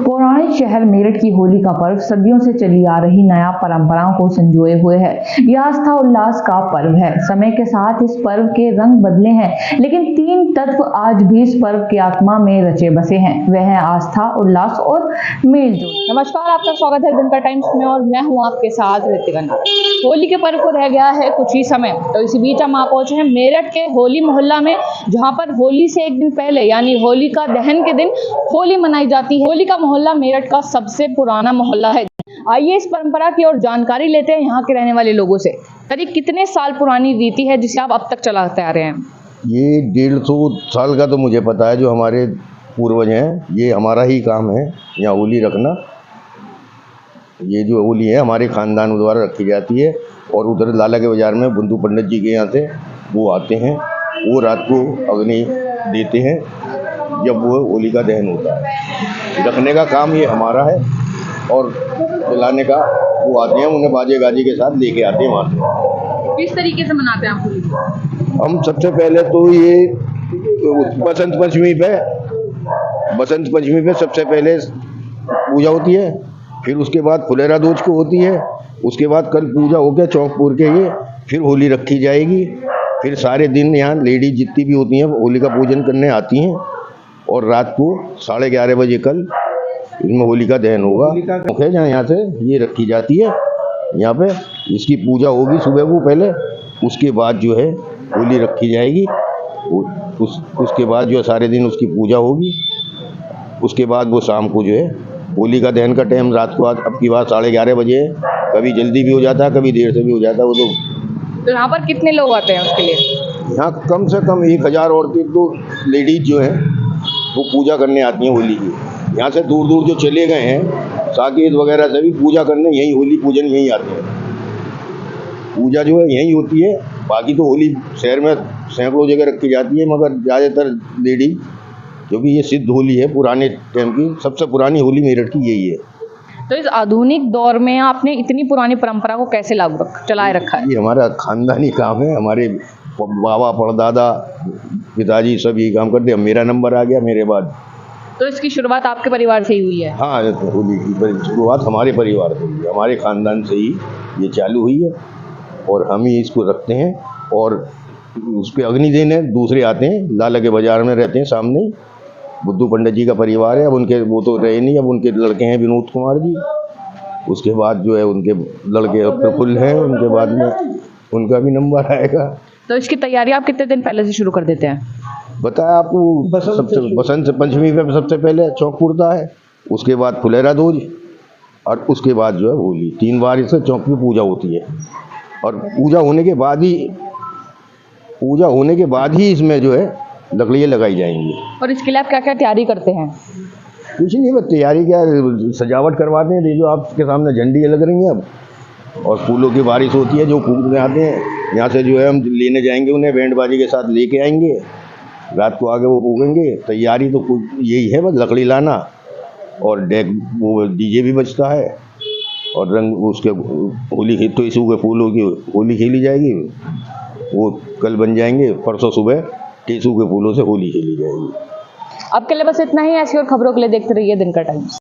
पौराणिक शहर मेरठ की होली का पर्व सदियों से चली आ रही नया परंपराओं को संजोए हुए है। यह आस्था उल्लास का पर्व है। समय के साथ इस पर्व के रंग बदले हैं, लेकिन तीन तत्व आज भी इस पर्व की आत्मा में रचे बसे हैं। वह है आस्था, उल्लास और मेलजोल। नमस्कार, आपका स्वागत है दिनकर टाइम्स में और मैं हूं आपके साथ ऋतिका नागर। होली के पर्व को रह गया है कुछ ही समय, तो इसी बीच हम आ पहुंचे हैं मेरठ के होली मोहल्ला में, जहां पर होली से एक दिन पहले यानी होली का दहन के दिन होली मनाई जाती है। होली का मोहल्ला मेरठ का सबसे पुराना मोहल्ला है। आइए इस परंपरा की और जानकारी लेते हैं यहाँ के रहने वाले लोगों से। करीब कितने साल पुरानी रीति है जिसे आप अब तक चलाते आ रहे हैं? ये 150 साल का तो मुझे पता है। जो हमारे पूर्वज हैं, ये हमारा ही काम है यहाँ होली रखना। ये जो होली है हमारे खानदान द्वारा रखी जाती है। और उधर लाला के बाजार में बुंदू पंडित जी के यहाँ से वो आते हैं, वो रात को अग्नि देते हैं जब वो होली का दहन होता है। रखने का काम ये हमारा है और जलाने का वो आते हैं, उन्हें बाजे गाजे के साथ लेके आते हैं वहाँ से। किस तरीके से मनाते हैं आप होली? हम सबसे पहले तो ये बसंत पंचमी पे सबसे पहले पूजा होती है, फिर उसके बाद फुलेरा दूज को होती है, उसके बाद कल पूजा होकर चौक पूर के ये फिर होली रखी जाएगी। फिर सारे दिन यहाँ लेडीज जितनी भी होती हैं होली का पूजन करने आती हैं और रात को 11:30 बजे कल इसमें होली का दहन होगा। जहाँ यहाँ से ये रखी जाती है, यहाँ पे इसकी पूजा होगी सुबह को पहले, उसके बाद जो है होली रखी जाएगी। उसके बाद जो है सारे दिन उसकी पूजा होगी। उसके बाद वो शाम को जो है होली का दहन का टाइम रात को अब की बात 11:30 बजे है। कभी जल्दी भी हो जाता है, कभी देर से भी हो जाता है। वो तो यहाँ पर कितने लोग आते हैं उसके लिए? यहाँ कम से कम 1000 औरतें तो लेडीज जो हैं वो पूजा करने आती हैं होली की। यहाँ से दूर दूर जो चले गए हैं साकेत वगैरह से भी पूजा करने यहीं होली पूजन यहीं आते हैं। पूजा जो है यहीं होती है। बाकी तो होली शहर में सैकड़ों जगह रखी जाती है, मगर ज़्यादातर लेडीज, क्योंकि ये सिद्ध होली है, पुराने टाइम की सबसे पुरानी होली मेरठ की यही है। तो इस आधुनिक दौर में आपने इतनी पुरानी परंपरा को कैसे चलाए रखा है? ये हमारा खानदानी काम है। हमारे बाबा परदादा पिताजी सब यही काम करते हैं। मेरा नंबर आ गया मेरे बाद। तो इसकी शुरुआत आपके परिवार से ही हुई है? हाँ, होली की शुरुआत हमारे परिवार से हुई है, हमारे खानदान से ही ये चालू हुई है और हम ही इसको रखते हैं। और उस पर अग्नि देने दूसरे आते हैं, लाला के बाजार में रहते हैं सामने ही। बुद्धू पंडित जी का परिवार है। अब उनके वो तो रहे नहीं, अब उनके लड़के हैं विनोद कुमार जी। उसके बाद जो है उनके लड़के प्रफुल्ल हैं, उनके बाद में उनका भी नंबर आएगा। तो इसकी तैयारी आप कितने दिन पहले से शुरू कर देते हैं? बताया आपको, बसंत पंचमी पे सबसे पहले चौक पुरता है, उसके बाद फुलेरा दूज और उसके बाद जो है होली। 3 बार इससे चौक की पूजा होती है। और पूजा होने के बाद ही इसमें जो है लकड़ियाँ लगाई जाएंगी। और इसके लिए आप क्या क्या तैयारी करते हैं? कुछ नहीं, बस तैयारी क्या, सजावट करवाते हैं। देखो आपके सामने झंडियाँ लग रही हैं अब, और फूलों की बारिश होती है। जो फूल आते हैं यहाँ से जो है हम लेने जाएंगे, उन्हें बैंड बाजी के साथ लेके आएंगे। रात को आगे वो फूकेंगे। तैयारी तो यही है, बस लकड़ी लाना और वो डीजे भी बजता है और रंग उसके होली तो इस फूलों की होली खेली जाएगी। वो कल बन जाएंगे, परसों सुबह टेसू के फूलों से होली खेली जाएगी। आपके लिए बस इतना ही। ऐसी और खबरों के लिए देखते रहिए दिनकर टाइम्स।